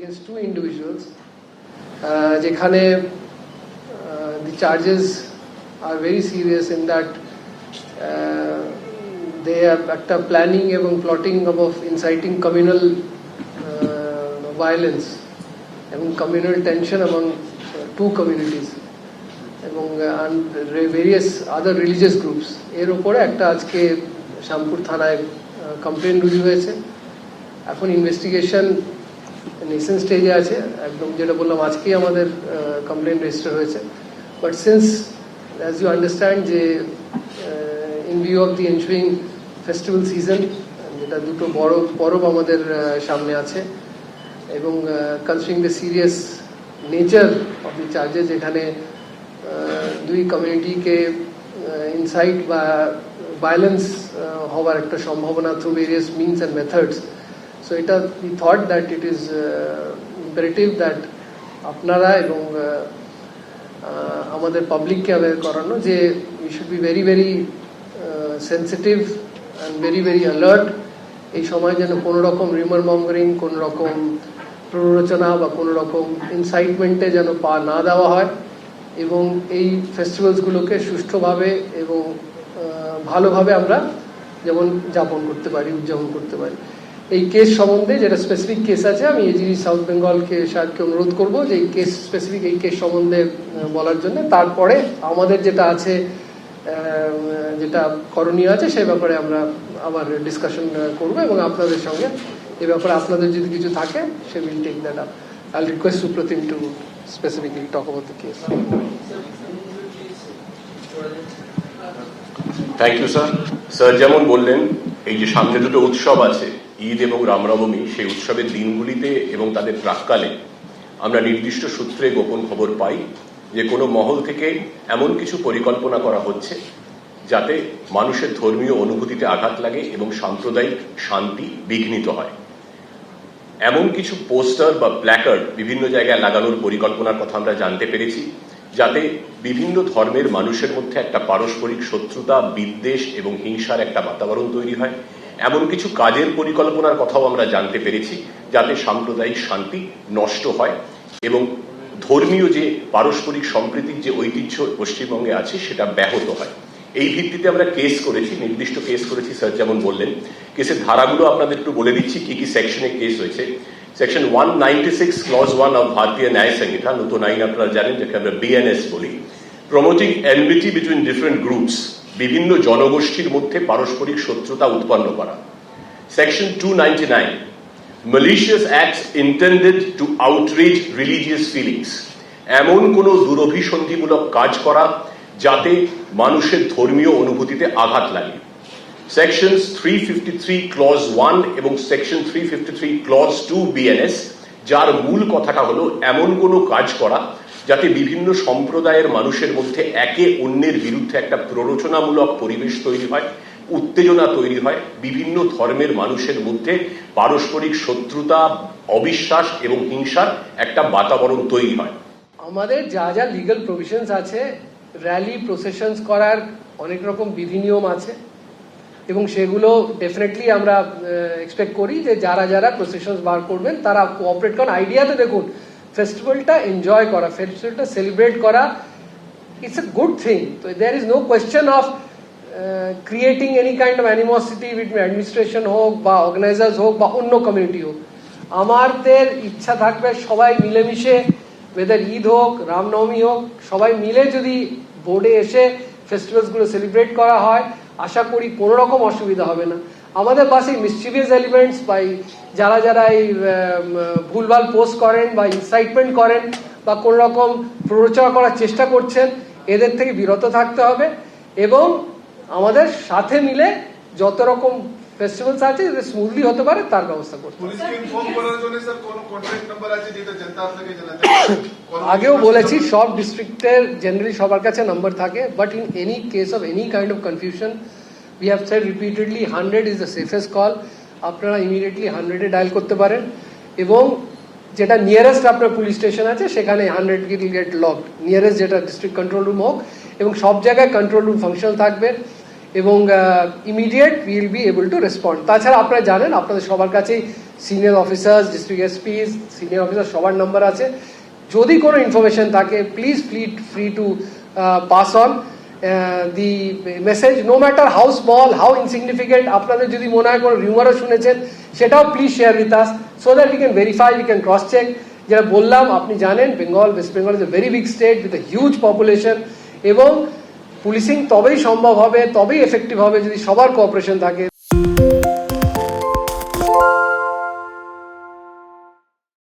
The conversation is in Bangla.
against two individuals. যেখানে the charges are very serious in that they have একটা planning এবং plotting of inciting communal violence এবং communal tension among two communities এবং various other religious groups এর উপরে একটা আজকে শ্যামপুর থানায় কমপ্লেন রুজু হয়েছে। এখন ইনভেস্টিগেশন নেসেন্ট স্টেজে আছে, একদম যেটা বললাম আজকেই আমাদের কমপ্লেন রেজিস্টার হয়েছে। But since as you understand যে in view of the ensuing festival season, যেটা দুটো বড় পরব আমাদের সামনে আছে, এবং considering the serious nature of the charges, যেখানে দুই কমিউনিটিকে ইনসাইট বা ভায়োলেন্স হওয়ার একটা সম্ভাবনা through various means and methods. So এটা we thought that it is imperative that আপনারা এবং আমাদের পাবলিককে অ্যাওয়্যার করানো যে we should be very very sensitive and very very alert. এই সময় যেন কোনো রকম রিউমার মঙ্গারিং, কোনো রকম প্ররোচনা বা কোনো রকম ইনসাইটমেন্টে যেন পা না দেওয়া হয়, এবং এই ফেস্টিভ্যালসগুলোকে সুষ্ঠুভাবে এবং ভালোভাবে আমরা যেমন উদযাপন করতে পারি। এই কেস সম্বন্ধে যেটা স্পেসিফিক কেস আছে, আমি এজিডি সাউথ বেঙ্গলকে স্যারকে অনুরোধ করবো যে এই কেস স্পেসিফিক এই কেস সম্বন্ধে বলার জন্য। তারপরে আমাদের যেটা আছে, যেটা করণীয় আছে, সেই ব্যাপারে আমরা আবার ডিসকাশন করবো এবং আপনাদের সঙ্গে এই ব্যাপারে আপনাদের যদি কিছু থাকে সে will take that up. I'll request Supratim to specifically talk about the case. Thank you sir. Sir যেমন বললেন, এই যে সামনে দুটো উৎসব আছে, ঈদ এবং রামনবমী, সেই উৎসবের দিনগুলিতে এবং তাদের প্রাক্কালে আমরা নির্দিষ্ট সূত্রে গোপন খবর পাই যে কোনো মহল থেকে এমন কিছু পরিকল্পনা করা হচ্ছে যাতে মানুষের ধর্মীয় অনুভূতিতে আঘাত লাগে এবং সাম্প্রদায়িক শান্তি বিঘ্নিত হয়। এমন কিছু পোস্টার বা প্ল্যাকার্ড বিভিন্ন জায়গায় লাগানোর পরিকল্পনার কথা আমরা জানতে পেরেছি, যাতে বিভিন্ন ধর্মের মানুষের মধ্যে একটা পারস্পরিক শত্রুতা, বিদ্বেষ এবং হিংসার একটা বাতাবরণ তৈরি হয়। এমন কিছু কাজের পরিকল্পনার কথাও আমরা জানতে পেরেছি যাতে সাম্প্রদায়িক শান্তি নষ্ট হয় এবং ধর্মীয় যে পারস্পরিক সম্প্রীতির যে ঐতিহ্য পশ্চিমবঙ্গে আছে সেটা ব্যাহত হয়। এই ভিত্তিতে আমরা কেস করেছি, নির্দিষ্ট কেস করেছি। স্যার যেমন বললেন, কেসের ধারাগুলো আপনাদের একটু বলে দিচ্ছি কি কি সেকশনে কেস হয়েছে। সেকশন 196 ক্লজ 1 অফ ভারতীয় ন্যায় সংহিতা, নতুন আইন আপনারা জানেন, যাকে আমরা বিএনএস বলি, promoting enmity between different groups, বিভিন্ন জনগোষ্ঠীর মধ্যে পারস্পরিক শত্রুতা উৎপন্ন করা। Section 299 malicious acts intended to outrage religious feelings, এমন কোন দুরভিসন্ধিমূলক কাজ করা যাতে মানুষের ধর্মীয় অনুভূতিতে আঘাত লাগে। সেকশন 353 ক্লজ 1 এবং সেকশন 353 ক্লজ 2 বিএনএস, যার মূল কথাটা হলো এমন কোনো কাজ করা যাতে বিভিন্ন সম্প্রদায়ের মানুষের মধ্যে একে অন্যের বিরুদ্ধে একটা প্ররোচনামূলক পরিবেশ তৈরি হয়, উত্তেজনা তৈরি হয়, বিভিন্ন ধর্মের মানুষের মধ্যে পারস্পরিক শত্রুতা, অবিশ্বাস এবং হিংসার একটা বাতাবরণ তৈরি হয়। আমাদের যা যা লিগ্যাল প্রভিশনস আছে, র্যালি প্রসেশনস করার অনেক রকম বিধি নিয়ম আছে, এবং সেগুলো ডেফিনেটলি আমরা এক্সপেক্ট করি যে যারা যারা প্রসেশনস বার করবেন তারা কোঅপারেট করেন। আইডিয়া তো দেখুন, ফেস্টিভ্যালটা এনজয় করা, ফেস্টিভ্যালটা সেলিব্রেট করা, ইটস এ গুড থিং। তো there is no question of creating any kind of animosity between administration হোক বা অর্গানাইজার্স হোক বা অন্য কমিউনিটি হোক। আমাদের ইচ্ছা থাকবে সবাই মিলেমিশে, ওয়েদার ঈদ হোক, রামনবমী হোক, সবাই মিলে যদি বোর্ডে এসে ফেস্টিভ্যালসগুলো সেলিব্রেট করা হয়, আশা করি কোনো রকম অসুবিধা হবে না। আমাদের বাসে মিসচিভিয়াস এলিমেন্টস বা যারা যারা এই ভুলভাল পোস্ট করেন বা ইনসাইটমেন্ট করেন বা কোনো রকম প্ররোচনা করার চেষ্টা করছেন, এদের থেকে বিরত থাকতে হবে এবং আমাদের সাথে মিলে যত রকম ফেস্টিভ্যালস আছে যাতে স্মুথলি হতে পারে তার ব্যবস্থা করতে হবে। আগেও বলেছি, সব ডিস্ট্রিক্টের জেনারেলি সবার কাছে নাম্বার থাকে, but in any case of any kind of confusion we have said repeatedly 100 is the safest call. আপনারা ইমিডিয়েটলি 100-এ ডায়াল করতে পারেন এবং যেটা নিয়ারেস্ট আপনার পুলিশ স্টেশন আছে সেখানে 100 will get logged, নিয়ারেস্ট যেটা ডিস্ট্রিক্ট কন্ট্রোল রুম হোক, এবং সব জায়গায় কন্ট্রোল রুম ফাংশন থাকবে এবং immediate will be able to respond. তাছাড়া আপনারা জানেন আপনাদের সবার কাছেই senior officers, district SPs, senior officer সবার নাম্বার আছে। যদি কোনো ইনফরমেশন থাকে please free to pass on the message, no matter how small, how insignificant. আপনাদের যদি মনে হয় কোনো রিউমারও শুনেছেন সেটাও please share with us so that we can verify, we can cross check. যেটা বললাম আপনি জানেন West Bengal is a very big state with a huge population, এবং পুলিশিং তবেই সম্ভব হবে, তবেই এফেক্টিভ হবে যদি সবার কোঅপারেশন থাকে।